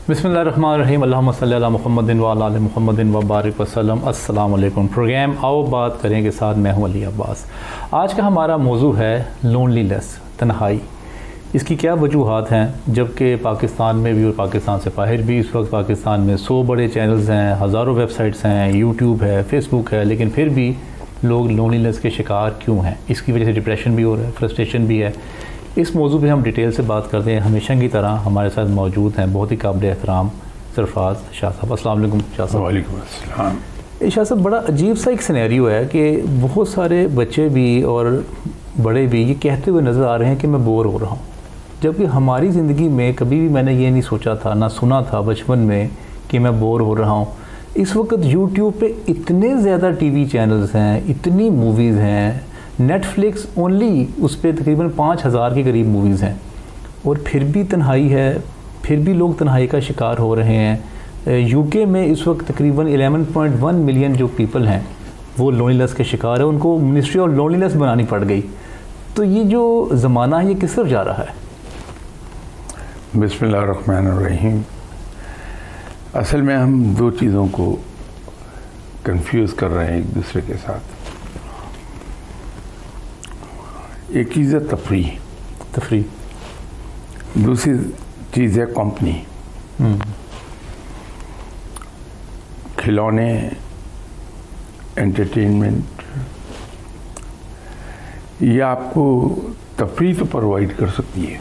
बिस्मिल्लाहिर्रहमानिर्रहीम अल्लाहुम्मा सल्ली अला मुहम्मदिन व अला आलि मुहम्मदिन व बारिक वसल्लम। अस्सलाम वालेकुम। प्रोग्राम आओ बात करें के साथ मैं हूं अली अब्बास। आज का हमारा मौजू है लोनलीनेस, तन्हाई। इसकी क्या वजूहात हैं, जबकि पाकिस्तान में भी और पाकिस्तान से बाहर भी इस वक्त पाकिस्तान में 100 बड़े चैनल्स हैं, हज़ारों वेबसाइट्स हैं, यूट्यूब है, फेसबुक है, लेकिन फिर भी लोग लोनलीनेस के शिकार क्यों हैं? इसकी वजह से डिप्रेशन भी हो रहा है, फ्रस्ट्रेशन भी है। इस मौजू पे हम डिटेल से बात करते हैं। हमेशा की तरह हमारे साथ मौजूद हैं बहुत ही काबिल एहतराम सरफराज शाह साहब। अस्सलाम वालेकुम शाह साहब। वालेकुम अस्सलाम। शाह साहब, बड़ा अजीब सा एक सिनेरियो है कि बहुत सारे बच्चे भी और बड़े भी ये कहते हुए नज़र आ रहे हैं कि मैं बोर हो रहा हूँ, जबकि हमारी ज़िंदगी में कभी भी मैंने ये नहीं सोचा था, ना सुना था बचपन में कि मैं बोर हो रहा हूँ। इस वक्त यूट्यूब पे इतने ज़्यादा टीवी चैनल्स हैं, इतनी मूवीज़ हैं, नेटफ्लिक्स ओनली उस पर तकरीबन 5000 के करीब मूवीज़ हैं, और फिर भी तन्हाई है, फिर भी लोग तन्हाई का शिकार हो रहे हैं। यूके में इस वक्त तकरीबन 11.1 मिलियन जो पीपल हैं वो लोनलीनेस के शिकार है। उनको मिनिस्ट्री ऑफ लोनलीनेस बनानी पड़ गई। तो ये जो ज़माना है ये किस तरफ जा रहा है? बिस्मिल्लाहिर्रहमानिर्रहीम। असल में हम दो चीज़ों को कंफ्यूज कर रहे हैं एक दूसरे के साथ। एक चीज़ है तफरी, दूसरी चीज़ है कंपनी। खिलौने, एंटरटेनमेंट, ये आपको तफरी तो प्रोवाइड कर सकती है,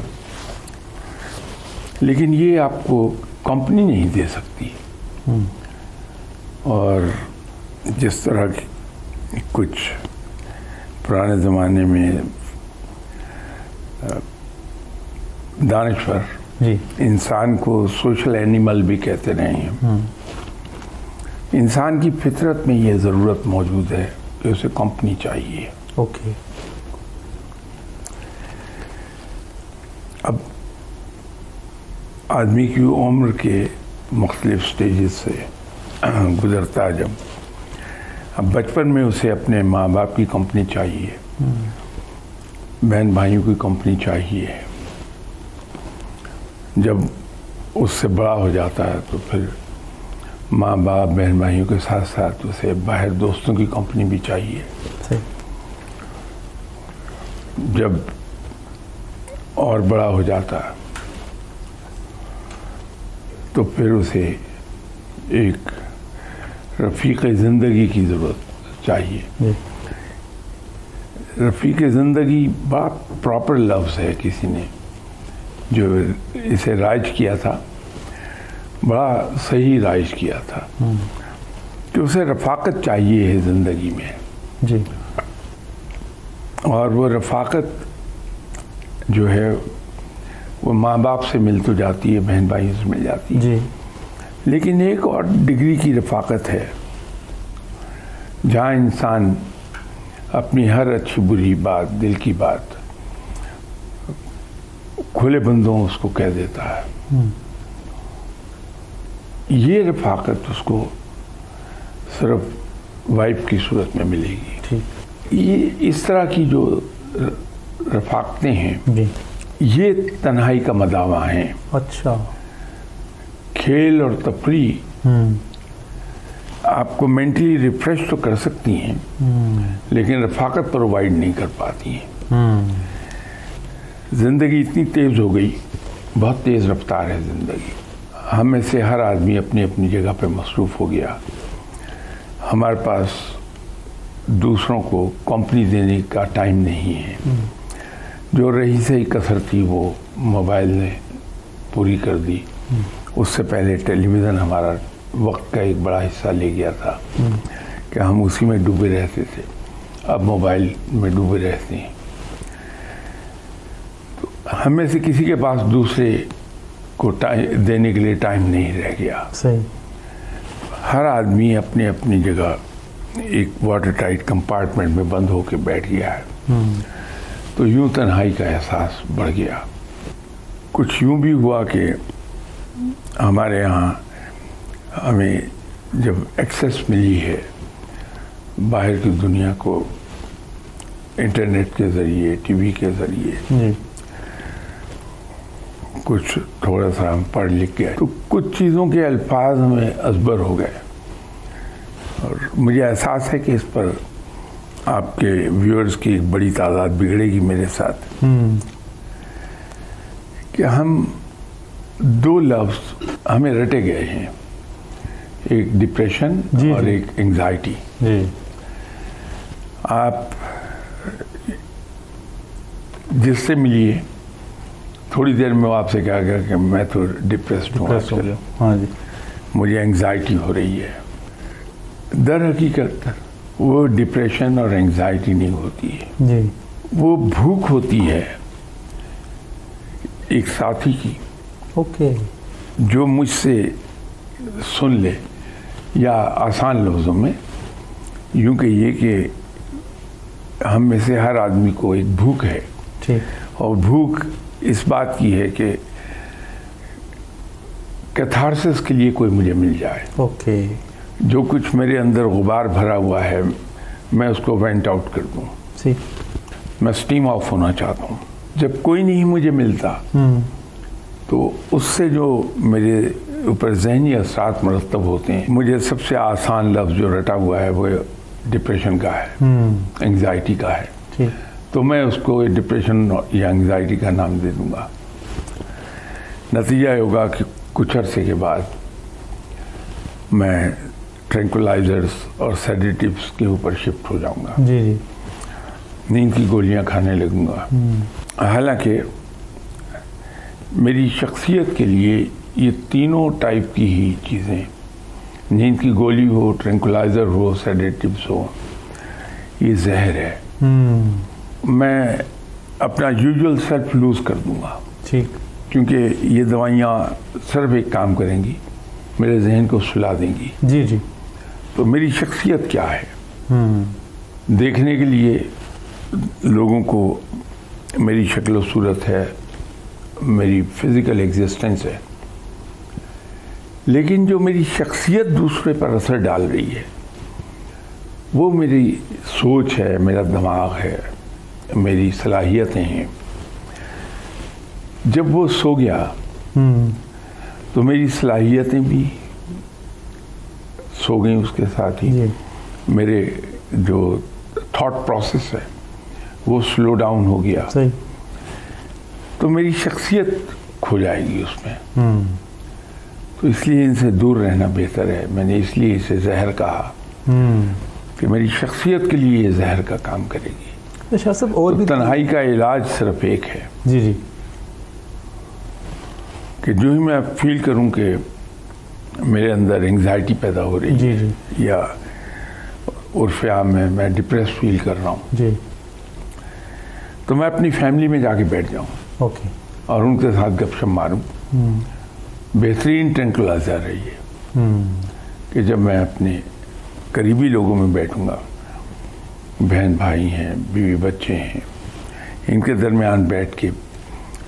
लेकिन ये आपको कंपनी नहीं दे सकती। और जिस तरह की कुछ पुराने ज़माने में दानिश्वर जी इंसान को सोशल एनिमल भी कहते रहे हैं। इंसान की फितरत में ये ज़रूरत मौजूद है कि उसे कंपनी चाहिए। ओके। अब आदमी की उम्र के मुख्तलिफ स्टेजेस से गुज़रता है, जब अब बचपन में उसे अपने माँ बाप की कंपनी चाहिए, बहन भाइयों की कंपनी चाहिए। जब उससे बड़ा हो जाता है तो फिर माँ बाप बहन भाइयों के साथ साथ उसे बाहर दोस्तों की कंपनी भी चाहिए। सही। जब और बड़ा हो जाता है तो फिर उसे एक रफ़ीक़ ज़िंदगी की ज़रूरत चाहिए। रफ़ीक़ ज़िंदगी बड़ा प्रॉपर लफ्ज़ है, किसी ने जो इसे राइज किया था बड़ा सही राइज किया था कि उसे रफ़ाक़त चाहिए है ज़िंदगी में जी। और वो रफ़ाक़त जो है वो माँ बाप से मिल तो जाती है, बहन भाइयों से मिल जाती है जी, लेकिन एक और डिग्री की रफ़ाक़त है जहाँ इंसान अपनी हर अच्छी बुरी बात, दिल की बात खुले बंदों उसको कह देता है। ये रफ़ाक़त उसको सिर्फ वाइफ की सूरत में मिलेगी। ठीक। ये इस तरह की जो रफ़ाक़तें हैं जी। ये तन्हाई का मदावा हैं। अच्छा। खेल और तफरी आपको मेंटली रिफ्रेश तो कर सकती हैं, लेकिन रफ़ाक़त प्रोवाइड नहीं कर पाती हैं। ज़िंदगी इतनी तेज़ हो गई, बहुत तेज़ रफ्तार है ज़िंदगी। हम में से हर आदमी अपनी अपनी जगह पे मसरूफ़ हो गया। हमारे पास दूसरों को कंपनी देने का टाइम नहीं है। जो रही सही कसर थी वो मोबाइल ने पूरी कर दी। उससे पहले टेलीविज़न हमारा वक्त का एक बड़ा हिस्सा ले गया था कि हम उसी में डूबे रहते थे। अब मोबाइल में डूबे रहते हैं। तो हम में से किसी के पास दूसरे को टाइम देने के लिए टाइम नहीं रह गया। सही। हर आदमी अपनी अपनी जगह एक वाटर टाइट कंपार्टमेंट में बंद होकर बैठ गया है। तो यूं तन्हाई का एहसास बढ़ गया। कुछ यूं भी हुआ कि हमारे यहाँ हमें जब एक्सेस मिली है बाहर की दुनिया को इंटरनेट के ज़रिए, टीवी के ज़रिए, कुछ थोड़ा सा हम पढ़ लिख गए तो कुछ चीज़ों के अल्फाज हमें अजबर हो गए और मुझे एहसास है कि इस पर आपके व्यूअर्स की एक बड़ी तादाद बिगड़ेगी मेरे साथ कि हम दो लफ्ज़ हमें रटे गए हैं, एक डिप्रेशन और एक एंग्जाइटी। आप जिससे मिलिए थोड़ी देर में वो आपसे क्या कहा कि मैं तो डिप्रेस्ड हूँ आजकल, हाँ जी, मुझे एंग्जाइटी हो रही है। दर हकीकत वो डिप्रेशन और एंग्जाइटी नहीं होती है जी, वो भूख होती है एक साथी की, ओके, जो मुझसे सुन ले, या आसान लफ्ज़ों में यूँ कहिए कि हम में से हर आदमी को एक भूख है, ठीक, और भूख इस बात की है कि कैथारसिस के लिए कोई मुझे मिल जाए। ओके, जो कुछ मेरे अंदर गुबार भरा हुआ है मैं उसको वेंट आउट कर दूँ, ठीक, मैं स्टीम ऑफ होना चाहता हूँ। जब कोई नहीं मुझे मिलता तो उससे जो मेरे ऊपर ज़हनी असरात मरतब होते हैं, मुझे सबसे आसान लफ्ज़ जो रटा हुआ है वो डिप्रेशन का है, एंग्जाइटी का है, ठीक, तो मैं उसको डिप्रेशन या एंग्जाइटी का नाम दे दूँगा। नतीजा ये होगा कि कुछ अरसे के बाद मैं ट्रैंक्विलाइजर्स और सेडेटिव्स के ऊपर शिफ्ट हो जाऊँगा, जी जी, नींद की गोलियाँ खाने लगूँगा। हालांकि मेरी शख्सियत के लिए ये तीनों टाइप की ही चीज़ें, नींद की गोली हो, ट्रैंक्विलाइज़र हो, सेडेटिव्स हो, ये जहर है। मैं अपना यूजुअल सेल्फ लूज़ कर दूँगा, ठीक, क्योंकि ये दवाइयाँ सिर्फ एक काम करेंगी, मेरे जहन को सुला देंगी। जी जी, तो मेरी शख्सियत क्या है, देखने के लिए लोगों को मेरी शक्ल सूरत है, मेरी फिज़िकल एग्जिस्टेंस है, लेकिन जो मेरी शख्सियत दूसरे पर असर डाल रही है वो मेरी सोच है, मेरा दिमाग है, मेरी सलाहियतें हैं। जब वो सो गया तो मेरी सलाहियतें भी सो गई, उसके साथ ही जी, मेरे जो थॉट प्रोसेस है वो स्लो डाउन हो गया, सही, तो मेरी शख्सियत खो जाएगी उसमें। तो इसलिए इनसे दूर रहना बेहतर है। मैंने इसलिए इसे जहर कहा कि मेरी शख्सियत के लिए ये जहर का काम करेगी। तो शाह साहब और तो भी तन्हाई का इलाज सिर्फ एक है जी जी, कि जो ही मैं फील करूं कि मेरे अंदर एंग्जाइटी पैदा हो रही जी है, जी, या उर्फ़े आम में मैं डिप्रेस फील कर रहा हूं, जी, तो मैं अपनी फैमिली में जाके बैठ जाऊं ओके, और उनके साथ गपशप मारूं। बेहतरीन ट्रैंक्विलाइज़र है ये कि जब मैं अपने करीबी लोगों में बैठूंगा, बहन भाई हैं, बीवी बच्चे हैं, इनके दरमियान बैठ के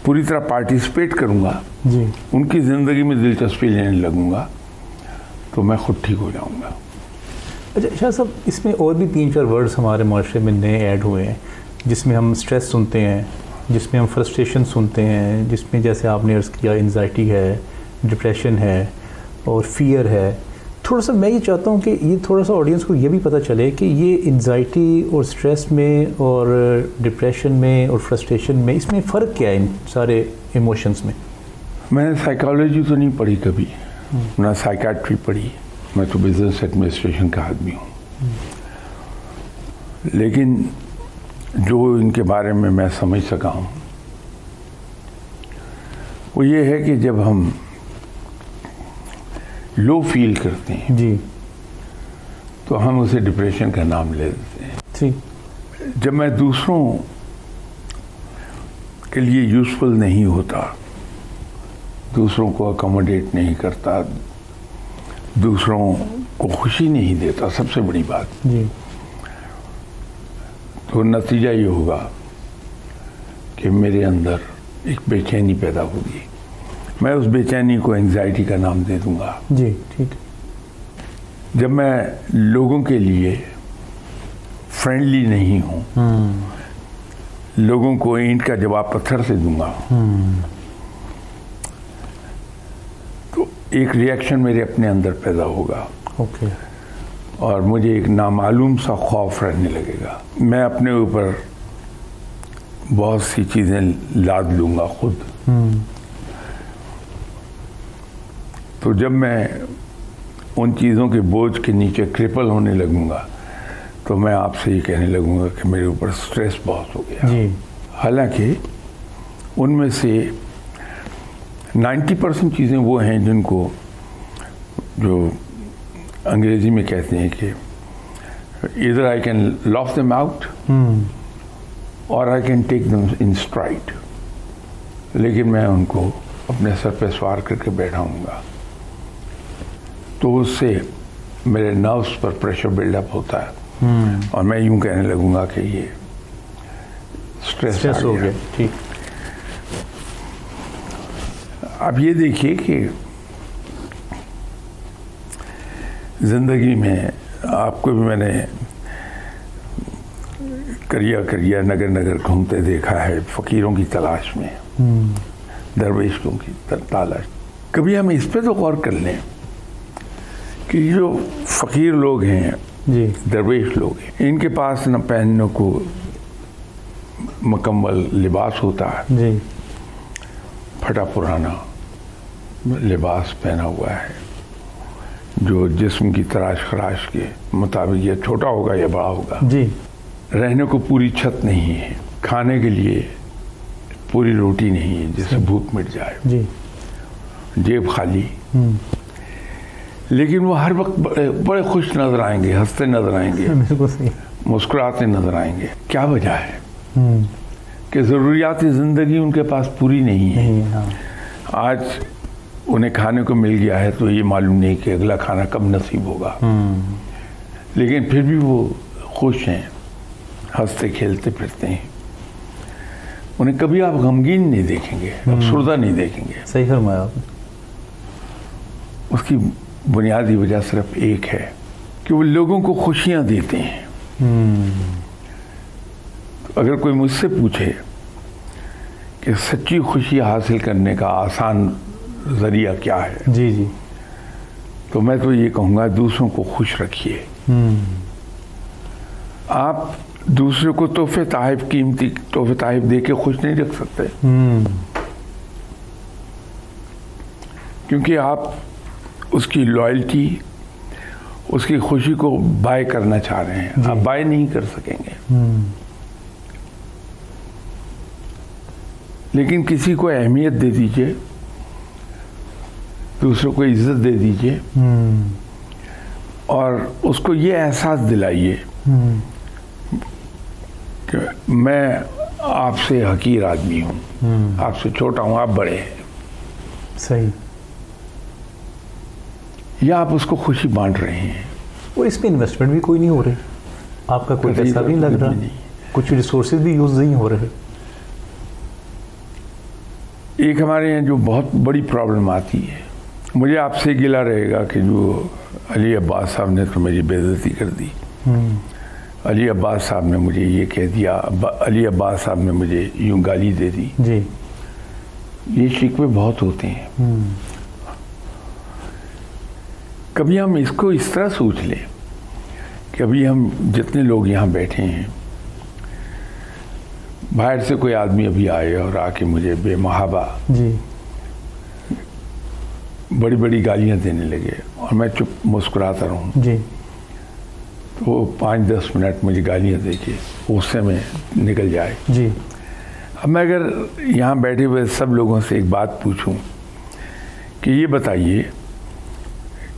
पूरी तरह पार्टिसिपेट करूंगा, जी, उनकी ज़िंदगी में दिलचस्पी लेने लगूंगा, तो मैं खुद ठीक हो जाऊंगा। अच्छा शाह साहब, इसमें और भी 3-4 वर्ड्स हमारे माशरे में नए ऐड हुए हैं, जिसमें हम स्ट्रेस सुनते हैं, जिसमें हम फ्रस्ट्रेशन सुनते हैं, जिसमें जैसे आपने अर्ज़ किया एंजाइटी है, डिप्रेशन है और फियर है। थोड़ा सा मैं ये चाहता हूँ कि ये थोड़ा सा ऑडियंस को ये भी पता चले कि ये एंजाइटी और स्ट्रेस में और डिप्रेशन में और फ्रस्ट्रेशन में इसमें फ़र्क क्या है इन सारे इमोशंस में? मैंने साइकोलॉजी तो नहीं पढ़ी कभी, ना साइकेट्री पढ़ी, मैं तो बिजनेस एडमिनिस्ट्रेशन का आदमी हूँ, लेकिन जो इनके बारे में मैं समझ सका हूँ वो ये है कि जब हम लो फील करते हैं जी, तो हम उसे डिप्रेशन का नाम ले देते हैं। ठीक, जब मैं दूसरों के लिए यूज़फुल नहीं होता, दूसरों को अकोमोडेट नहीं करता, दूसरों को खुशी नहीं देता, सबसे बड़ी बात, जी, तो नतीजा ये होगा कि मेरे अंदर एक बेचैनी पैदा होगी। मैं उस बेचैनी को एंग्जाइटी का नाम दे दूंगा। जी, ठीक, जब मैं लोगों के लिए फ्रेंडली नहीं हूँ, लोगों को ईंट का जवाब पत्थर से दूंगा, एक रिएक्शन मेरे अपने अंदर पैदा होगा ओके। और मुझे एक नामालूम सा खौफ रहने लगेगा। मैं अपने ऊपर बहुत सी चीज़ें लाद लूँगा खुद। तो जब मैं उन चीज़ों के बोझ के नीचे क्रिपल होने लगूँगा तो मैं आपसे ये कहने लगूँगा कि मेरे ऊपर स्ट्रेस बहुत हो गया। जी। हालांकि उनमें से 90% चीज़ें वो हैं जिनको जो अंग्रेज़ी में कहते हैं कि इधर I can laugh them out और I can take them in stride, लेकिन मैं उनको अपने सर पे सवार करके बैठाऊंगा। तो उससे मेरे नर्व्स पर प्रेशर बिल्डअप होता है और मैं यूं कहने लगूंगा कि ये स्ट्रेस हो गया। ठीक। अब ये देखिए कि ज़िंदगी में आपको भी मैंने करिया नगर नगर घूमते देखा है फ़कीरों की तलाश में, दरवेशों की तलाश। कभी हम इस पे तो गौर कर लें कि जो फ़कीर लोग हैं जी, दरवेश लोग हैं, इनके पास न पहनने को मुकम्मल लिबास होता है, जी, फटा पुराना लिबास पहना हुआ है जो जिस्म की तराश खराश के मुताबिक या छोटा होगा या बड़ा होगा। जी, रहने को पूरी छत नहीं है, खाने के लिए पूरी रोटी नहीं है जिससे भूख मिट जाए, जी, जेब खाली, लेकिन वो हर वक्त बड़े खुश नजर आएंगे, हंसते नजर आएंगे, बिल्कुल सही, मुस्कुराते नजर आएंगे। क्या वजह है कि ज़रूरियात ज़िंदगी उनके पास पूरी नहीं है। हाँ। आज उन्हें खाने को मिल गया है तो ये मालूम नहीं कि अगला खाना कब नसीब होगा, लेकिन फिर भी वो खुश हैं, हंसते खेलते फिरते हैं। उन्हें कभी आप गमगीन नहीं देखेंगे, अफसुर्दा नहीं देखेंगे। सही फरमाया आपने। उसकी बुनियादी वजह सिर्फ एक है कि वो लोगों को खुशियां देते हैं। अगर कोई मुझसे पूछे कि सच्ची खुशी हासिल करने का आसान जरिया क्या है, जी, जी, तो मैं तो ये कहूँगा दूसरों को खुश रखिए। आप दूसरे को तोहफे ताहिफ, कीमती तोहफे ताहिफ दे के खुश नहीं रख सकते, क्योंकि आप उसकी लॉयल्टी, उसकी खुशी को बाय करना चाह रहे हैं। आप बाय नहीं कर सकेंगे। लेकिन किसी को अहमियत दे दीजिए, दूसरों को इज्जत दे दीजिए और उसको ये एहसास दिलाइए कि मैं आपसे हकीर आदमी हूँ, आपसे छोटा हूँ, आप बड़े हैं। सही। या आप उसको खुशी बांट रहे हैं। और इसमें इन्वेस्टमेंट भी कोई नहीं हो रही, आपका कोई पैसा भी लग रहा, कुछ रिसोर्सेज भी यूज नहीं हो रहे। एक हमारे यहाँ जो बहुत बड़ी प्रॉब्लम आती है, मुझे आपसे गिला रहेगा कि जो अली अब्बास साहब ने तो मेरी बेइज्जती कर दी, अली अब्बास साहब ने मुझे ये कह दिया, अली अब्बास साहब ने मुझे यूं गाली दे दी। जी। ये शिकवे बहुत होते हैं। कभी हम इसको इस तरह सोच लें कि अभी हम जितने लोग यहाँ बैठे हैं, बाहर से कोई आदमी अभी आए और आके मुझे बेमहाबा जी बड़ी बड़ी गालियाँ देने लगे और मैं चुप मुस्कुराता रहूँ, जी, तो 5-10 मिनट मुझे गालियाँ दे के गुस्से में निकल जाए। जी। अब मैं अगर यहाँ बैठे हुए सब लोगों से एक बात पूछूं कि ये बताइए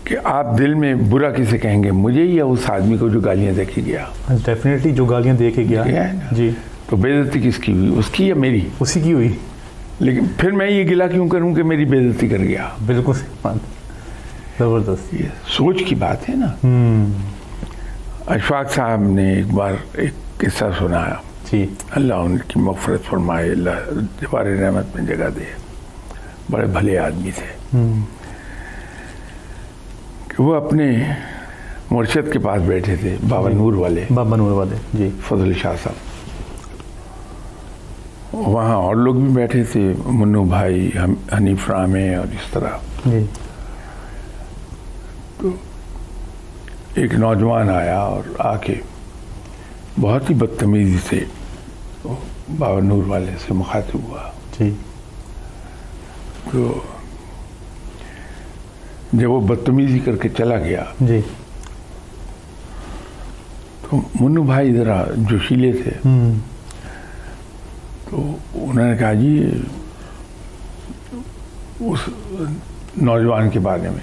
कि आप दिल में बुरा किसे कहेंगे, मुझे या उस आदमी को जो गालियाँ दे के गया? डेफिनेटली जो गालियाँ दे के गया है ना? जी। तो बेइज्जती किसकी हुई, उसकी या मेरी? उसी की हुई। लेकिन फिर मैं ये गिला क्यों करूं कि मेरी बेइज्जती कर गया? बिल्कुल सही बात, जबरदस्त। ये सोच की बात है ना। अशफाक साहब ने एक बार एक किस्सा सुनाया, जी, अल्लाह उनकी मग़फ़िरत फरमाए, अल्लाह दीवारे रहमत में जगह दे, बड़े भले आदमी थे कि वो अपने मुर्शिद के पास बैठे थे, बाबा नूर वाले, जी, फजल शाह साहब। वहाँ और लोग भी बैठे थे, मुन्नू भाई, हनीफ रामे और इस तरह। जी। तो एक नौजवान आया और आके बहुत ही बदतमीजी से तो बाबा नूर वाले से मुखातिब हुआ। जी। तो जब वो बदतमीजी करके चला गया जी। तो मुन्नू भाई ज़रा जोशीले थे, तो उन्होंने कहा जी उस नौजवान के बारे में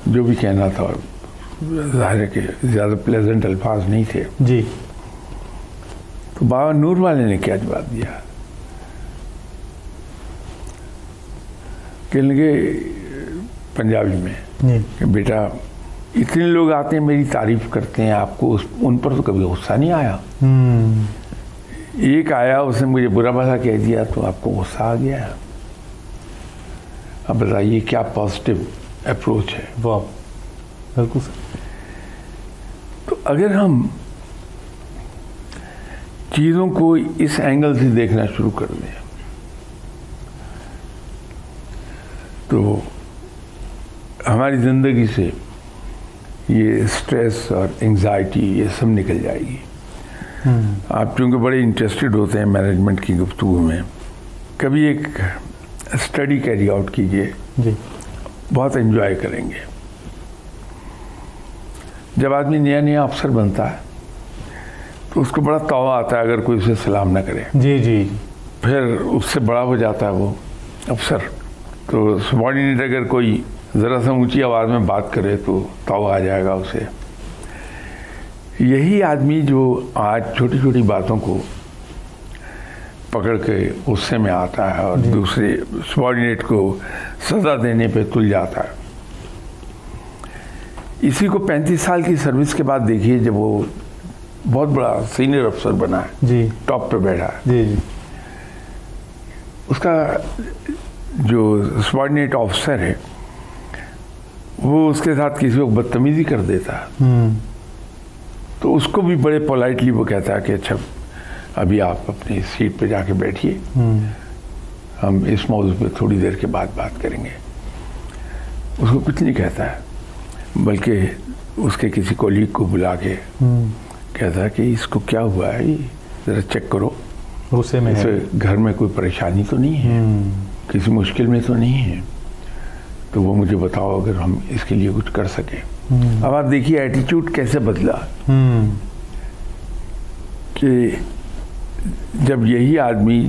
जो भी कहना था, ज़ाहिर है कि ज़्यादा प्लेजेंट अल्फाज नहीं थे। जी। तो बाबा नूर वाले ने क्या जवाब दिया, कहने लगे पंजाबी में कि बेटा इतने लोग आते हैं मेरी तारीफ करते हैं, आपको उन पर तो कभी गुस्सा नहीं आया? एक आया उसने मुझे बुरा भला कह दिया तो आपको गुस्सा आ गया। अब बताइए क्या पॉजिटिव अप्रोच है। वाह, बिल्कुल। तो अगर हम चीज़ों को इस एंगल से देखना शुरू कर दें तो हमारी ज़िंदगी से ये स्ट्रेस और एंजाइटी ये सब निकल जाएगी। आप चूँकि बड़े इंटरेस्टेड होते हैं मैनेजमेंट की गुफ्तगू में, कभी एक स्टडी कैरी आउट कीजिए जी, बहुत एंजॉय करेंगे। जब आदमी नया नया अफसर बनता है तो उसको बड़ा तौबा आता है अगर कोई उसे सलाम ना करे। जी जी। फिर उससे बड़ा हो जाता है वो अफसर, तो सबॉर्डिनेट अगर कोई ज़रा सा ऊंची आवाज़ में बात करे तो तौबा आ जाएगा उसे। यही आदमी जो आज छोटी छोटी बातों को पकड़ के गुस्से में आता है और दूसरे सबॉर्डिनेट को सज़ा देने पे तुल जाता है, इसी को 35 साल की सर्विस के बाद देखिए जब वो बहुत बड़ा सीनियर अफसर बना है जी, टॉप पे बैठा है, जी जी, उसका जो सबॉर्डिनेट ऑफिसर है वो उसके साथ किसी को बदतमीजी कर देता है तो उसको भी बड़े पोलाइटली वो कहता है कि अच्छा अभी आप अपनी सीट पे जाके बैठिए, हम इस मौजू पे थोड़ी देर के बाद बात करेंगे। उसको कुछ नहीं कहता है, बल्कि उसके किसी कोलीग को बुला के कहता है कि इसको क्या हुआ है, ज़रा चेक करो, गुस्से में है, घर में कोई परेशानी तो नहीं है, किसी मुश्किल में तो नहीं है, तो वो मुझे बताओ अगर हम इसके लिए कुछ कर सकें। अब आप देखिए एटीट्यूड कैसे बदला कि जब यही आदमी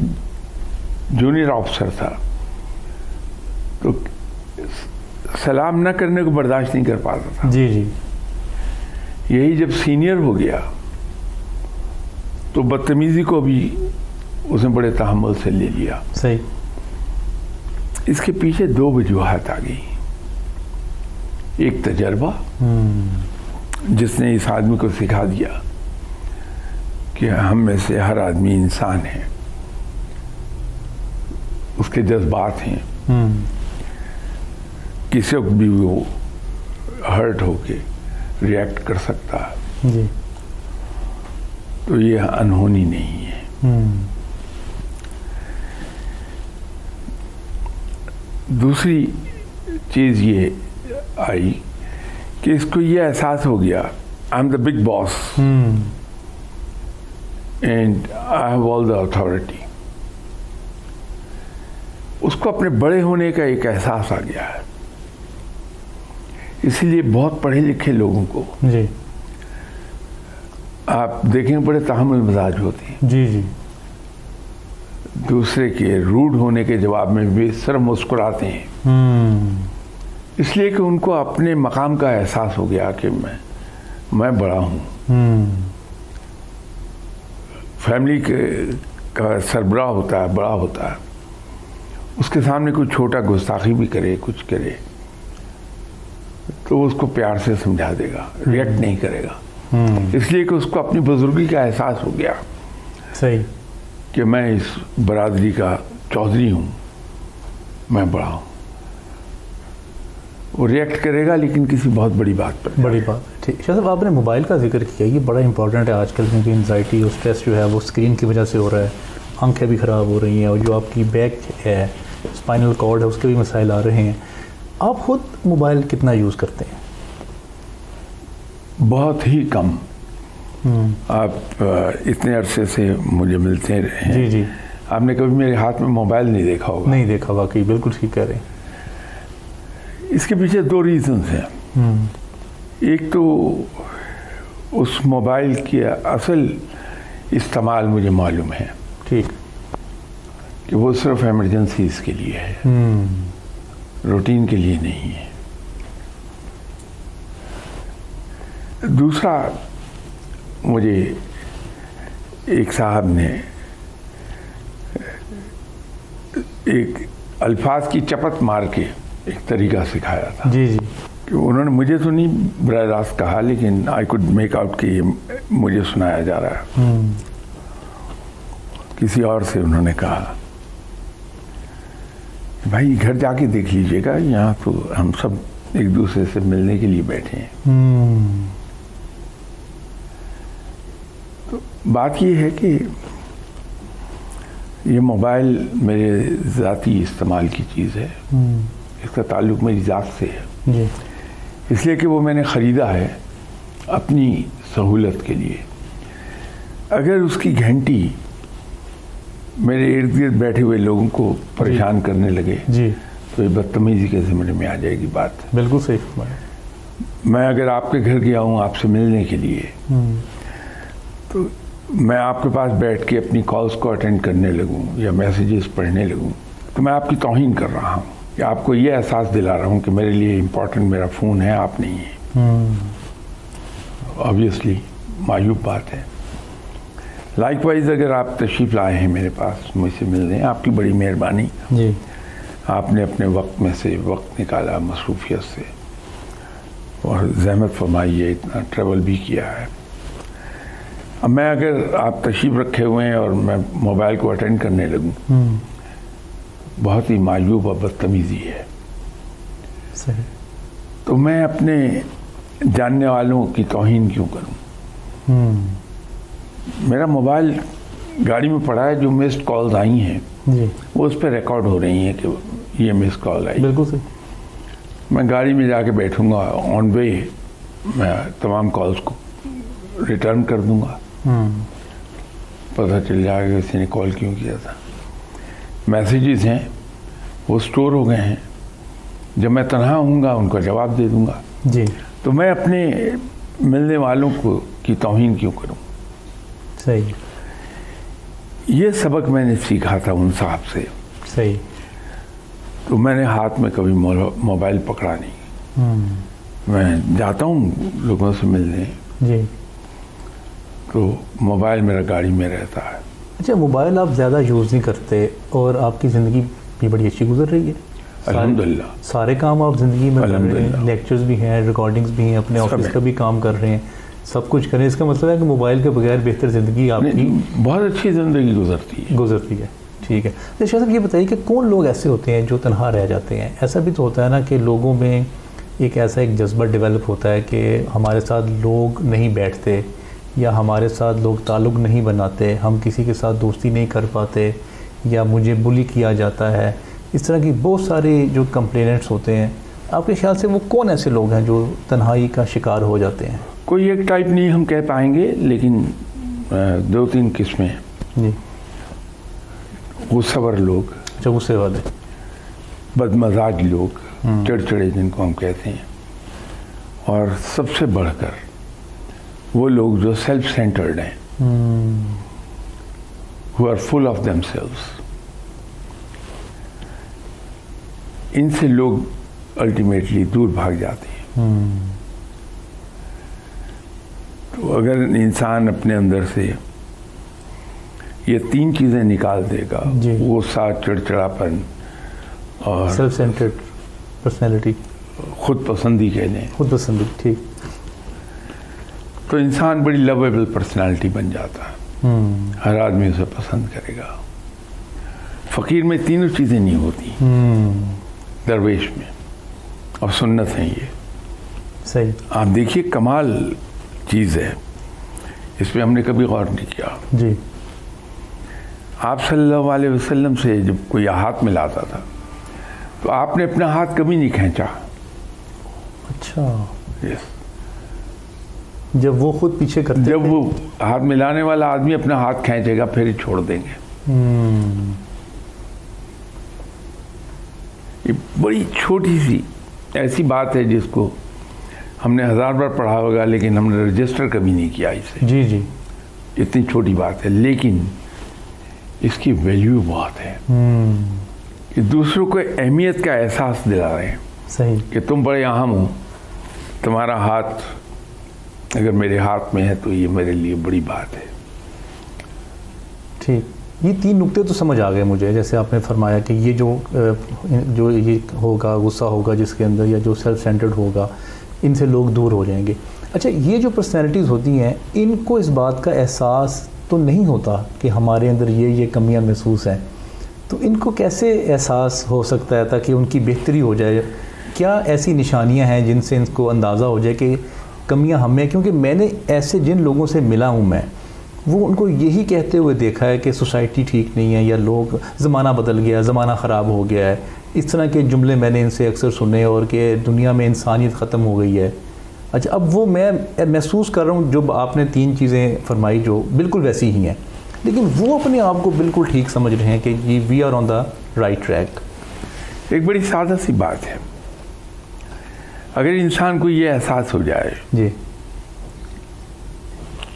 जूनियर ऑफिसर था तो सलाम ना करने को बर्दाश्त नहीं कर पाता था। जी जी। यही जब सीनियर हो गया तो बदतमीजी को भी उसने बड़े तहम्मुल से ले लिया। सही। इसके पीछे दो वजूहात आ गई। एक तजर्बा जिसने इस आदमी को सिखा दिया कि हम में से हर आदमी इंसान है, उसके जज्बात हैं, किसी को भी वो हर्ट होके रिएक्ट कर सकता है जी। तो ये अनहोनी नहीं है। दूसरी चीज़ ये आई कि इसको ये एहसास हो गया I am the big boss and I have all the authority. उसको अपने बड़े होने का एक एहसास आ गया है। इसलिए बहुत पढ़े लिखे लोगों को जी आप देखें बड़े तहम्मुल मिजाज होते हैं। जी जी। दूसरे के रूड होने के जवाब में भी सिर्फ मुस्कुराते हैं, इसलिए कि उनको अपने मकाम का एहसास हो गया कि मैं बड़ा हूँ। फैमिली का सरबराह होता है, बड़ा होता है, उसके सामने कोई छोटा गुस्ताखी भी करे, कुछ करे तो उसको प्यार से समझा देगा, रिएक्ट नहीं करेगा। इसलिए कि उसको अपनी बुजुर्गी का एहसास हो गया। सही। कि मैं इस बरादरी का चौधरी हूँ, मैं बड़ा हूँ। वो रिएक्ट करेगा लेकिन किसी बहुत बड़ी बात पर। बड़ी बात। ठीक। शाह साहब, आपने मोबाइल का जिक्र किया, ये बड़ा इंपॉर्टेंट है आजकल, क्योंकि एंजाइटी और स्ट्रेस जो है वो स्क्रीन की वजह से हो रहा है, आंखें भी ख़राब हो रही हैं और जो आपकी बैक है, स्पाइनल कॉर्ड है, उसके भी मसाइल आ रहे हैं। आप खुद मोबाइल कितना यूज़ करते हैं? बहुत ही कम। आप इतने अरसे से मुझे मिलते रहे हैं। जी जी। आपने कभी मेरे हाथ में मोबाइल नहीं देखा होगा। नहीं देखा, वाकई बिल्कुल ठीक कह रहे हैं। इसके पीछे 2 रीजंस हैं। एक तो उस मोबाइल की असल इस्तेमाल मुझे मालूम है ठीक कि वो सिर्फ इमरजेंसीज के लिए है, रूटीन के लिए नहीं है। दूसरा, मुझे एक साहब ने एक अल्फाज की चपत मार के एक तरीका सिखाया था। जी जी। कि उन्होंने मुझे तो नहीं बराह रास्त कहा, लेकिन आई कुड मेक आउट कि ये मुझे सुनाया जा रहा है। किसी और से उन्होंने कहा, भाई घर जाके देख लीजिएगा, यहाँ तो हम सब एक दूसरे से मिलने के लिए बैठे हैं। तो बात ये है कि ये मोबाइल मेरे ज़ाती इस्तेमाल की चीज़ है। इसका ताल्लुक़ मेरी ज़ात से है, जी। इसलिए कि वो मैंने ख़रीदा है अपनी सहूलत के लिए। अगर उसकी घंटी मेरे इर्द गिर्द बैठे हुए लोगों को परेशान करने लगे जी, तो ये बदतमीज़ी के ज़िम्मे में आ जाएगी बात। बिल्कुल सही फरमाया। मैं अगर आपके घर गया हूँ आपसे मिलने के लिए, तो मैं आपके पास बैठ के अपनी कॉल्स को अटेंड करने लगूँ या मैसेजेस पढ़ने लगूँ, तो मैं आपकी तौहीन कर रहा हूँ या आपको ये एहसास दिला रहा हूँ कि मेरे लिए इम्पोर्टेंट मेरा फ़ोन है, आप नहीं है। ऑब्वियसली मायूब बात है। लाइकवाइज अगर आप तशरीफ़ लाए हैं मेरे पास मुझसे मिलने, आपकी बड़ी मेहरबानी। जी। आपने अपने वक्त में से वक्त निकाला मसरूफियत से और ज़हमत फरमाई है, इतना ट्रैवल भी किया है। अब मैं अगर आप तशरीफ़ रखे हुए हैं और मैं मोबाइल को अटेंड करने लगूं, बहुत ही मायूब और बदतमीज़ी है। सही। तो मैं अपने जानने वालों की तौहीन क्यों करूं? मेरा मोबाइल गाड़ी में पड़ा है, जो मिस्ड कॉल्स आई हैं जी, वो उस पर रिकॉर्ड हो रही हैं कि ये मिस्ड कॉल आई। बिल्कुल सही। मैं गाड़ी में जाके बैठूंगा, ऑन वे मैं तमाम कॉल्स को रिटर्न कर दूंगा, पता चल जाएगा किसी ने कॉल क्यों किया था। मैसेजेस हैं वो स्टोर हो गए हैं, जब मैं तन्हा होऊंगा उनका जवाब दे दूंगा। जी, तो मैं अपने मिलने वालों को की तौहीन क्यों करूं? सही ये सबक मैंने सीखा था उन साहब से। सही। तो मैंने हाथ में कभी मोबाइल पकड़ा नहीं। मैं जाता हूँ लोगों से मिलने, जी। तो मोबाइल मेरा गाड़ी में रहता है। अच्छा, मोबाइल आप ज़्यादा यूज़ नहीं करते और आपकी ज़िंदगी भी बड़ी अच्छी गुजर रही है। अल्हम्दुलिल्लाह। सारे काम आप ज़िंदगी में कर रहे हैं, अल्हम्दुलिल्लाह। लेक्चर्स भी हैं, रिकॉर्डिंग्स भी हैं, अपने ऑफिस का भी काम कर रहे हैं, सब कुछ करें। इसका मतलब है कि मोबाइल के बगैर बेहतर ज़िंदगी आपकी बहुत अच्छी ज़िंदगी गुजरती है। ठीक है। तो शाह साहब ये बताइए कि कौन लोग ऐसे होते हैं जो तन्हा रह जाते हैं? ऐसा भी तो होता है ना कि लोगों में एक ऐसा एक जज्बा डेवलप होता है कि हमारे साथ लोग नहीं बैठते या हमारे साथ लोग ताल्लुक़ नहीं बनाते, हम किसी के साथ दोस्ती नहीं कर पाते या मुझे बुली किया जाता है। इस तरह की बहुत सारे जो कंप्लेनेंट्स होते हैं, आपके ख्याल से वो कौन ऐसे लोग हैं जो तन्हाई का शिकार हो जाते हैं? कोई एक टाइप नहीं हम कह पाएंगे, लेकिन 2-3 किस्में। जी। गुस्सावर लोग, अच्छा, गुस्से वाले, बदमजाज लोग, चिड़चिड़े जिनको हम कहते हैं, और सबसे बढ़कर वो लोग जो सेल्फ सेंटर्ड हैं, who are full of themselves। इनसे लोग अल्टीमेटली दूर भाग जाते हैं। तो अगर इंसान अपने अंदर से ये 3 चीज़ें निकाल देगा, वो साथ चिड़चिड़ापन और सेल्फ सेंटर्ड पर्सनैलिटी, खुद पसंदी कह लें, खुद पसंदी, ठीक, तो इंसान बड़ी लवेबल पर्सनालिटी बन जाता है। हर आदमी उसे पसंद करेगा। फ़कीर में तीनों चीज़ें नहीं होती, दरवेश में, और सुन्नत है ये। सही। आप देखिए कमाल चीज़ है, इस पर हमने कभी गौर नहीं किया। जी। आप सल्लल्लाहु अलैहि वसल्लम से जब कोई हाथ मिलाता था तो आपने अपना हाथ कभी नहीं खींचा। अच्छा, यस। जब वो खुद पीछे करते जब वो हाथ मिलाने वाला आदमी अपना हाथ खींचेगा फिर ही छोड़ देंगे। ये बड़ी छोटी सी ऐसी बात है जिसको हमने 1000 बार पढ़ा होगा, लेकिन हमने रजिस्टर कभी नहीं किया इसे। जी जी। इतनी छोटी बात है, लेकिन इसकी वैल्यू बहुत है कि दूसरों को अहमियत का एहसास दिला रहे हैं। सही। कि तुम बड़े अहम हो, तुम्हारा हाथ अगर मेरे हाथ में है तो ये मेरे लिए बड़ी बात है। ठीक, ये 3 नुक्ते तो समझ आ गए मुझे। जैसे आपने फरमाया कि ये जो ये होगा, गुस्सा होगा जिसके अंदर, या जो सेल्फ सेंटर्ड होगा, इनसे लोग दूर हो जाएंगे। अच्छा, ये जो पर्सनैलिटीज़ होती हैं, इनको इस बात का एहसास तो नहीं होता कि हमारे अंदर ये कमियां महसूस हैं, तो इनको कैसे एहसास हो सकता है ताकि उनकी बेहतरी हो जाए? क्या ऐसी निशानियां हैं जिनसे इनको अंदाज़ा हो जाए कि कमियां हमें? क्योंकि मैंने ऐसे जिन लोगों से मिला हूँ मैं, वो उनको यही कहते हुए देखा है कि सोसाइटी ठीक नहीं है, या लोग, ज़माना बदल गया, ज़माना ख़राब हो गया है, इस तरह के जुमले मैंने इनसे अक्सर सुने, और कि दुनिया में इंसानियत ख़त्म हो गई है। अच्छा, अब वो मैं महसूस कर रहा हूँ, जो आपने 3 चीज़ें फरमाई जो बिल्कुल वैसी ही हैं, लेकिन वो अपने आप को बिल्कुल ठीक समझ रहे हैं कि ये we are on the right track. एक बड़ी सादा सी बात है, अगर इंसान को ये एहसास हो जाए जी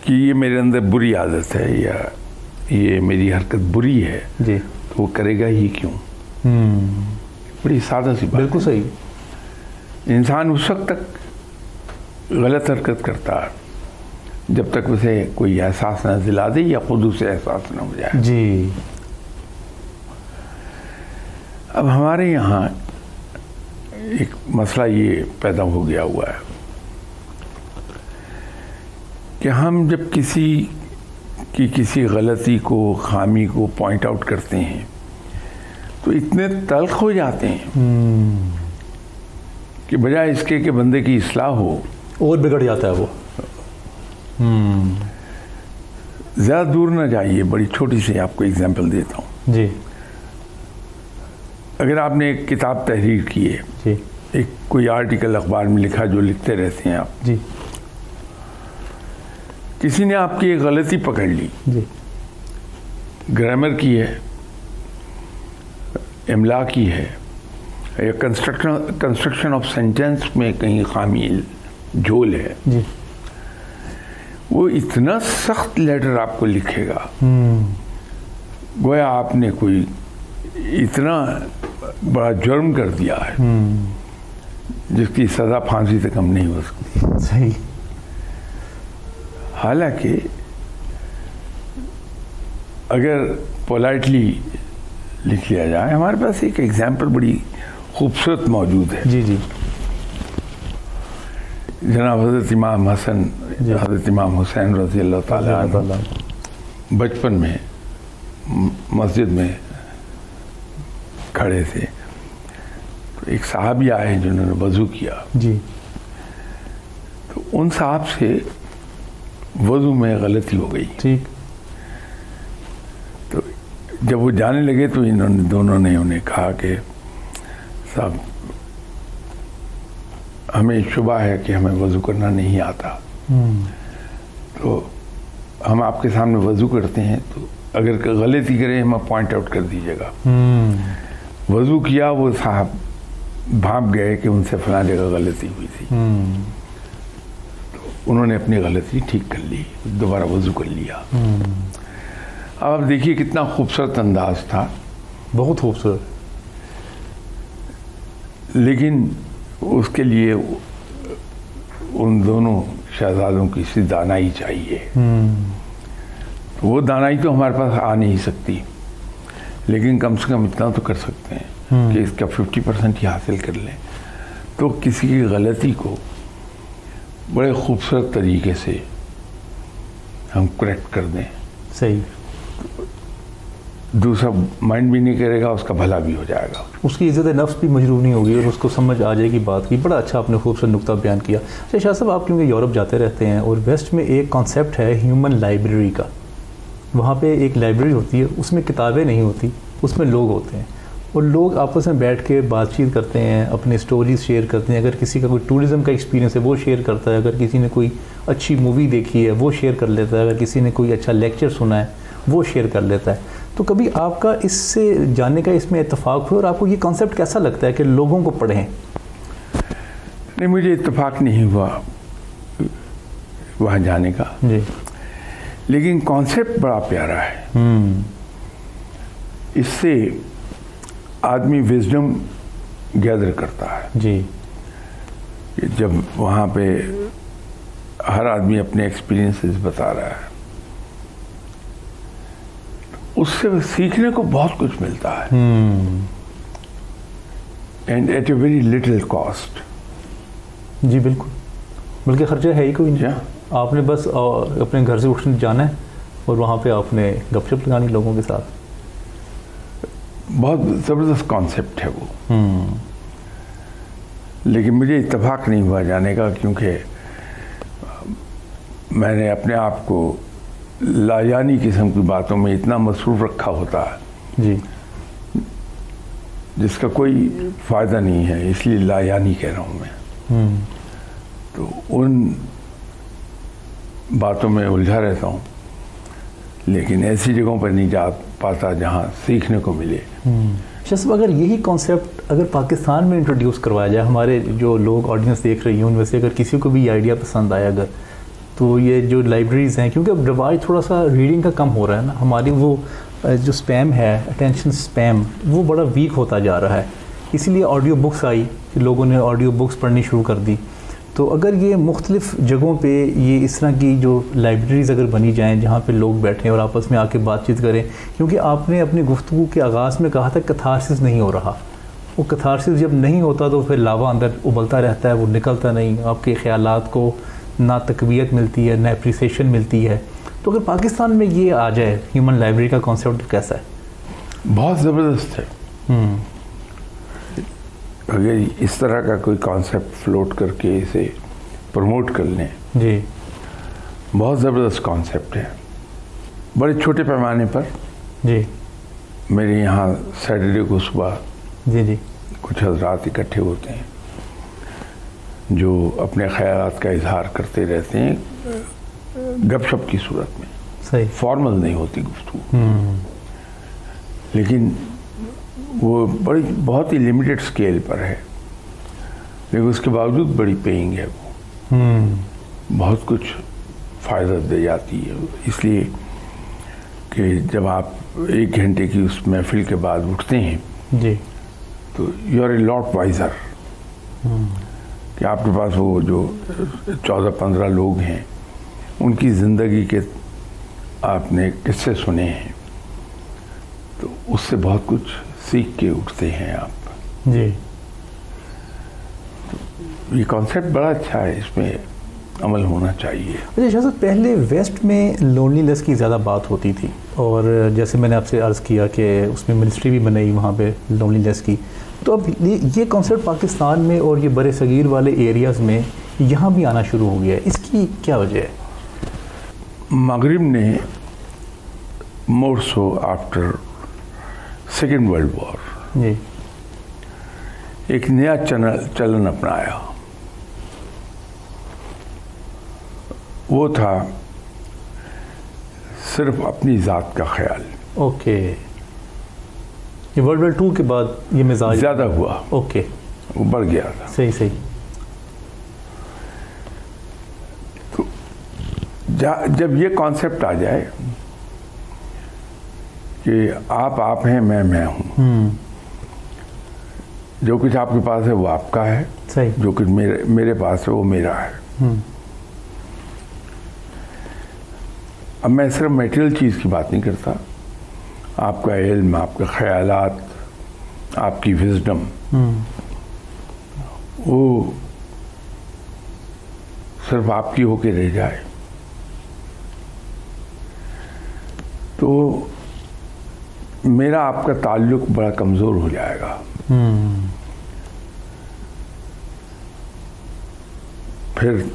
कि ये मेरे अंदर बुरी आदत है या ये मेरी हरकत बुरी है जी, तो वो करेगा ही क्यों? बड़ी सादा सी बात। बिल्कुल सही। इंसान उस वक्त तक गलत हरकत करता है जब तक उसे कोई एहसास न दिला दे या खुद उसे एहसास न हो जाए। जी। अब हमारे यहाँ एक मसला ये पैदा हो गया हुआ है कि हम जब किसी गलती को, खामी को पॉइंट आउट करते हैं तो इतने तल्ख हो जाते हैं कि बजाय इसके कि बंदे की इस्लाह हो, और बिगड़ जाता है वो। ज़्यादा दूर ना जाइए, बड़ी छोटी सी आपको एग्जांपल देता हूँ। जी। अगर आपने एक किताब तहरीर की है, जी। एक कोई आर्टिकल अखबार में लिखा जो लिखते रहते हैं आप, जी। किसी ने आपकी एक गलती पकड़ ली, जी। ग्रामर की है, इमला की है, या कंस्ट्रक्शन ऑफ सेंटेंस में कहीं खामी झोल है, जी। वो इतना सख्त लेटर आपको लिखेगा गोया आपने कोई इतना बड़ा जुर्म कर दिया है जिसकी सज़ा फांसी से कम नहीं हो सकती। सही। हालांकि अगर पोलाइटली लिख लिया जाए, हमारे पास एक एग्जाम्पल बड़ी खूबसूरत मौजूद है। जी जी। जनाब हज़रत इमाम हसन, हज़रत इमाम हुसैन रज़ी अल्लाह ताला अन्हु बचपन में मस्जिद में खड़े थे, तो एक साहबी आए जिन्होंने वज़ू किया। जी। तो उन साहब से वज़ू में गलती हो गई। ठीक। तो जब वो जाने लगे तो दोनों ने उन्हें कहा कि साहब, हमें शुबा है कि हमें वज़ू करना नहीं आता, तो हम आपके सामने वज़ू करते हैं, तो अगर गलती करें हमें पॉइंट आउट कर दीजिएगा। वज़ू किया, वो साहब भाप गए कि उनसे फलां जगह गलती हुई थी। तो उन्होंने अपनी गलती ठीक कर ली, दोबारा वज़ू कर लिया। अब आप देखिए कितना खूबसूरत अंदाज था, बहुत खूबसूरत। लेकिन उसके लिए उन दोनों शहजादों की सी दानाई चाहिए। तो वो दानाई तो हमारे पास आ नहीं सकती, लेकिन कम से कम इतना तो कर सकते हैं कि इसका 50% ही हासिल कर लें, तो किसी की गलती को बड़े खूबसूरत तरीके से हम करेक्ट कर दें। सही। दूसरा माइंड भी नहीं करेगा, उसका भला भी हो जाएगा, उसकी इज़्ज़त नफ्स भी मजरूब नहीं होगी और उसको समझ आ जाएगी बात की। बड़ा अच्छा आपने खूबसूरत नुक्ता बयान किया। अच्छा शाह साहब, आप क्योंकि यूरोप जाते रहते हैं और वेस्ट में एक कॉन्सेप्ट है ह्यूमन लाइब्रेरी का। वहाँ पे एक लाइब्रेरी होती है, उसमें किताबें नहीं होती, उसमें लोग होते हैं, और लोग आपस में बैठ के बातचीत करते हैं, अपने स्टोरीज शेयर करते हैं। अगर किसी का कोई टूरिज़्म का एक्सपीरियंस है वो शेयर करता है, अगर किसी ने कोई अच्छी मूवी देखी है वो शेयर कर लेता है, अगर किसी ने कोई अच्छा लेक्चर सुना है वो शेयर कर लेता है। तो कभी आपका इससे जाने का इसमें इत्तेफाक हुआ और आपको ये कॉन्सेप्ट कैसा लगता है कि लोगों को पढ़ें? नहीं, मुझे इत्तेफाक नहीं हुआ वहाँ जाने का जी। लेकिन कॉन्सेप्ट बड़ा प्यारा है। इससे आदमी विजडम गैदर करता है जी। कि जब वहाँ पे हर आदमी अपने एक्सपीरियंसेस बता रहा है, उससे सीखने को बहुत कुछ मिलता है and at a very little cost. जी बिल्कुल, बल्कि खर्चा है ही कोई नहीं। Yeah. आपने बस अपने घर से उठने जाना है और वहाँ पे आपने गपशप लगानी लोगों के साथ। बहुत ज़बरदस्त कॉन्सेप्ट है वो। लेकिन मुझे इत्तेफाक नहीं हुआ जाने का, क्योंकि मैंने अपने आप को लायानी किस्म की बातों में इतना मसरूफ़ रखा होता है जी। जिसका कोई फ़ायदा नहीं है, इसलिए लायानी कह रहा हूँ मैं। तो उन बातों में उलझा रहता हूँ, लेकिन ऐसी जगहों पर नहीं जा पाता जहाँ सीखने को मिले। शाह, अगर यही कॉन्सेप्ट अगर पाकिस्तान में इंट्रोड्यूस करवाया जाए, हमारे जो लोग ऑडियंस देख रही हैं उनमें से अगर किसी को भी ये आइडिया पसंद आया अगर, तो ये जो लाइब्रेरीज़ हैं, क्योंकि अब रिवाज थोड़ा सा रीडिंग का कम हो रहा है ना, हमारी वो जो स्पैम है, अटेंशन स्पैम, वो बड़ा वीक होता जा रहा है। इसीलिए ऑडियो बुक्स आई, लोगों ने ऑडियो बुक्स पढ़नी शुरू कर दी। तो अगर ये मुख्तलिफ़ जगहों पे ये इस तरह की जो लाइब्रेरीज़ अगर बनी जाएं जहाँ पे लोग बैठें और आपस में आके बातचीत करें, क्योंकि आपने अपनी गुफ्तगू के आगाज़ में कहा था कथारसिस नहीं हो रहा। वो कथारसिस जब नहीं होता तो फिर लावा अंदर उबलता रहता है, वो निकलता नहीं, आपके ख़यालात को ना तकवीत मिलती है ना एप्रिसिएशन मिलती है। तो अगर पाकिस्तान में ये आ जाए ह्यूमन लाइब्रेरी का कॉन्सेप्ट, कैसा है? बहुत ज़बरदस्त है। अगर इस तरह का कोई कॉन्सेप्ट फ्लोट करके इसे प्रमोट कर लें, जी, बहुत ज़बरदस्त कॉन्सेप्ट है। बड़े छोटे पैमाने पर जी, मेरे यहाँ सैटरडे को सुबह जी, जी, कुछ हजरात इकट्ठे होते हैं जो अपने ख़यालात का इजहार करते रहते हैं गपशप की सूरत में। सही। फॉर्मल नहीं होती गुफ्तगू, लेकिन वो बड़ी बहुत ही लिमिटेड स्केल पर है, लेकिन उसके बावजूद बड़ी पेइंग है वो। बहुत कुछ फ़ायदा दे जाती है, इसलिए कि जब आप 1 घंटे की उस महफिल के बाद उठते हैं जी, तो you are a lot wiser कि आपके पास वो जो 14-15 लोग हैं उनकी ज़िंदगी के आपने किस्से सुने हैं, तो उससे बहुत कुछ सीख के उठते हैं आप। जी। ये कॉन्सेप्ट बड़ा अच्छा है, इसमें अमल होना चाहिए। अच्छा शाह साहब, पहले वेस्ट में लोनलीनेस की ज़्यादा बात होती थी, और जैसे मैंने आपसे अर्ज़ किया कि उसमें मिनिस्ट्री भी बनाई वहाँ पे लोनलीनेस की। तो अब ये कॉन्सेप्ट पाकिस्तान में और ये बड़े सगीर वाले एरियाज़ में यहाँ भी आना शुरू हो गया है, इसकी क्या वजह है? मगरिब ने more so after second world war जी, एक नया चलन अपनाया। वो था सिर्फ अपनी ज़ात का ख्याल। ओके, ये वर्ल्ड वॉर 2 के बाद ये मिजाज ज़्यादा हुआ, ओके, वो बढ़ गया था। सही सही। तो जब ये कॉन्सेप्ट आ जाए कि आप हैं, मैं हूँ, जो कुछ आपके पास है वो आपका है, सही। जो कुछ मेरे पास है वो मेरा है। अब मैं सिर्फ मटेरियल चीज़ की बात नहीं करता, आपका इल्म, आपके ख्यालात, आपकी विजडम, वो सिर्फ आपकी होके रह जाए तो मेरा आपका ताल्लुक बड़ा कमज़ोर हो जाएगा। फिर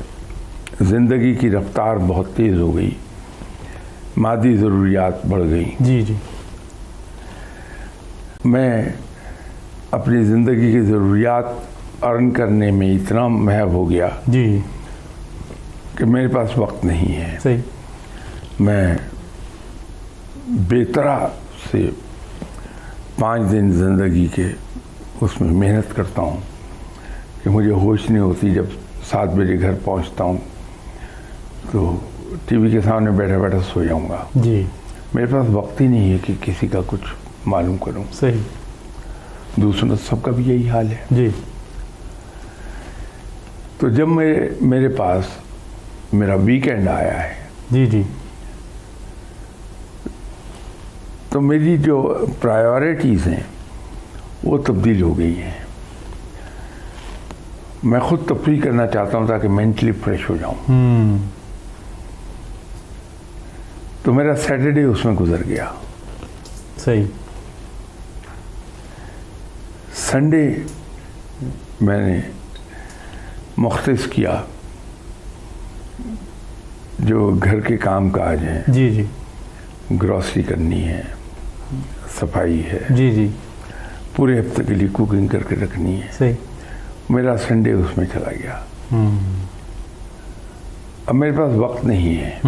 ज़िंदगी की रफ्तार बहुत तेज़ हो गई, मादी ज़रूरियात बढ़ गई। जी जी। मैं अपनी ज़िंदगी की ज़रूरियात अर्न करने में इतना महव हो गया जी कि मेरे पास वक्त नहीं है। सही। मैं बेतरह से 5 दिन ज़िंदगी के उसमें मेहनत करता हूँ कि मुझे होश नहीं होती। जब 7 बजे घर पहुँचता हूँ तो टीवी के सामने बैठा बैठा सो जाऊँगा। जी मेरे पास वक्त ही नहीं है कि किसी का कुछ मालूम करूँ। सही। दूसरों सबका भी यही हाल है। जी तो जब मेरे पास मेरा वीकेंड आया है जी जी तो मेरी जो प्रायोरिटीज़ हैं वो तब्दील हो गई हैं। मैं खुद तफरीह करना चाहता हूँ ताकि मेंटली फ्रेश हो जाऊँ। तो मेरा सैटरडे उसमें गुजर गया। सही। संडे मैंने मुख्तस किया जो घर के काम काज हैं। जी जी ग्रॉसरी करनी है, सफाई है, जी जी पूरे हफ्ते के लिए कुकिंग करके रखनी है। सही। मेरा संडे उसमें चला गया। अब मेरे पास वक्त नहीं है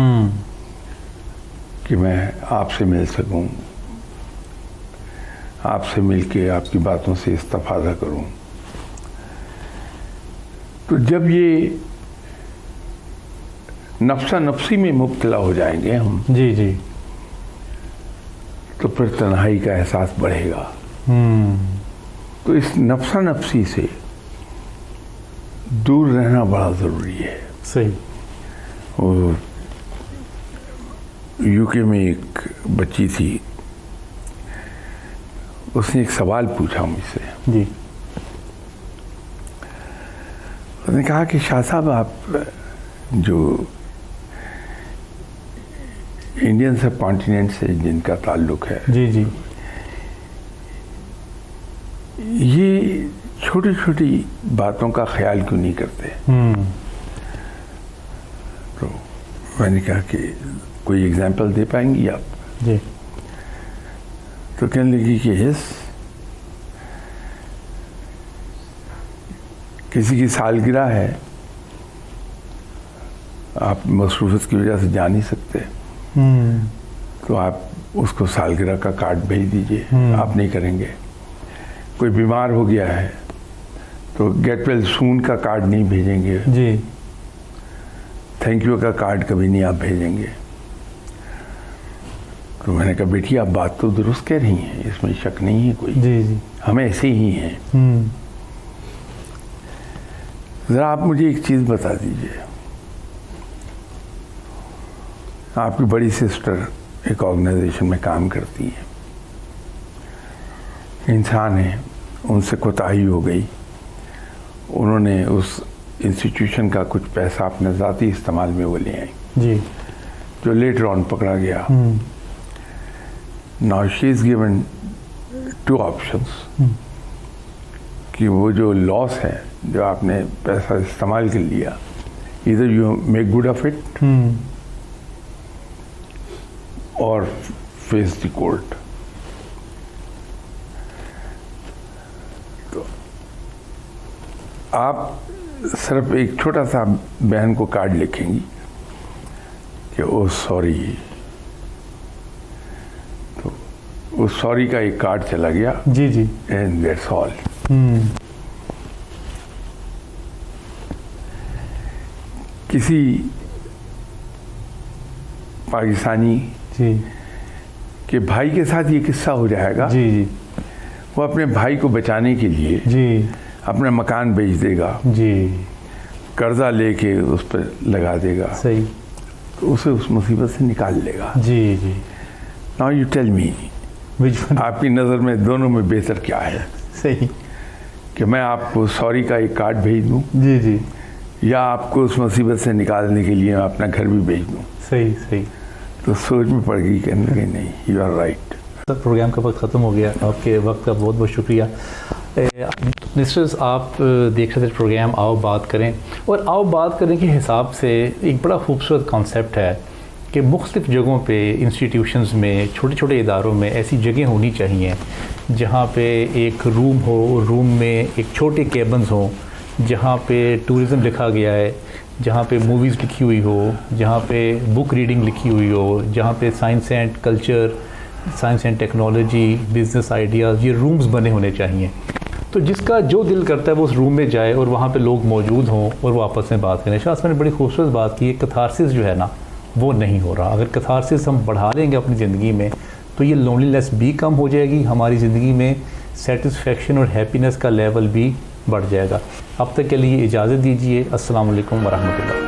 कि मैं आपसे मिल सकूं, आपसे मिलके आपकी बातों से इस्तिफादा करूं। तो जब ये नफ्सा नफ्सी में मुब्तला हो जाएंगे हम, जी जी तो फिर तन्हाई का एहसास बढ़ेगा। तो इस नफ्सा नफ्सी से दूर रहना बड़ा ज़रूरी है। सही। और यूके में एक बच्ची थी, उसने एक सवाल पूछा मुझसे। जी उसने कहा कि शाह साहब, आप जो इंडियन सब कॉन्टिनेंट से जिनका ताल्लुक है, जी जी ये छोटी छोटी बातों का ख्याल क्यों नहीं करते? तो मैंने कहा कि कोई एग्जाम्पल दे पाएंगी आप? जी तो कहने लगी कि यस, किसी की सालगिरह है, आप मसरूफियत की वजह से जा नहीं सकते, तो आप उसको सालगिरह का कार्ड भेज दीजिए। आप नहीं करेंगे। कोई बीमार हो गया है तो गेट वेल सून का कार्ड नहीं भेजेंगे। जी थैंक यू का कार्ड कभी नहीं आप भेजेंगे। तो मैंने कहा बेटी, आप बात तो दुरुस्त कह रही हैं, इसमें शक नहीं है कोई। जी जी हम ऐसे ही हैं। ज़रा आप मुझे एक चीज़ बता दीजिए। आपकी बड़ी सिस्टर एक ऑर्गेनाइजेशन में काम करती है, इंसान है, उनसे कोताही हो गई, उन्होंने उस इंस्टीट्यूशन का कुछ पैसा अपने ज़ाती इस्तेमाल में वो ले आई, जी जो लेटर ऑन पकड़ा गया। Now she is given 2 options कि वो जो लॉस है, जो आपने पैसा इस्तेमाल कर लिया, इधर you make good of it और फेस द कोर्ट। तो आप सिर्फ एक छोटा सा बहन को कार्ड लिखेंगी कि ओ सॉरी, तो उस सॉरी का एक कार्ड चला गया। जी जी एंड दैट्स ऑल। किसी पाकिस्तानी जी के भाई के साथ ये किस्सा हो जाएगा। जी जी वो अपने भाई को बचाने के लिए जी अपना मकान बेच देगा, जी कर्जा लेके उस पर लगा देगा, सही। तो उसे उस मुसीबत से निकाल लेगा। जी जी नाउ यू टेल मी, आपकी नज़र में दोनों में बेहतर क्या है? सही। कि मैं आपको सॉरी का एक कार्ड भेज दूं, जी जी या आपको उस मुसीबत से निकालने के लिए अपना घर भी भेज दूं? सही सही। तो सोच में पड़ गई, कहने लगे नहीं, you are right. Sir program का वक्त ख़त्म हो गया, आपके वक्त का बहुत बहुत शुक्रिया। मिस्टर्स, आप देख रहे थे प्रोग्राम आओ बात करें, और आओ बात करें के हिसाब से एक बड़ा खूबसूरत कॉन्सेप्ट है कि मुख्तलिफ़ जगहों पे, इंस्टीट्यूशंस में, छोटे छोटे इदारों में ऐसी जगह होनी चाहिए जहाँ पे एक रूम हो, रूम में एक छोटे केबन्स हों, जहाँ पे टूरिज़म लिखा गया है, जहाँ पे मूवीज़ लिखी हुई हो, जहाँ पे बुक रीडिंग लिखी हुई हो, जहाँ पे science and culture, science and technology, business ideas, ये रूम्स बने होने चाहिए। तो जिसका जो दिल करता है वो उस रूम में जाए और वहाँ पे लोग मौजूद हों और वो आपस में बात करें। शाह ने बड़ी खूबसूरत बात की है, कैथारसिस जो है ना वो नहीं हो रहा। अगर कैथारसिस हम बढ़ा लेंगे अपनी ज़िंदगी में तो ये लोनलीनेस भी कम हो जाएगी, हमारी ज़िंदगी में सेटिस्फेक्शन और हैप्पीनेस का लेवल भी बढ़ जाएगा। अब तक के लिए इजाज़त दीजिए। अस्सलाम वालेकुम वरहमतुल्लाह।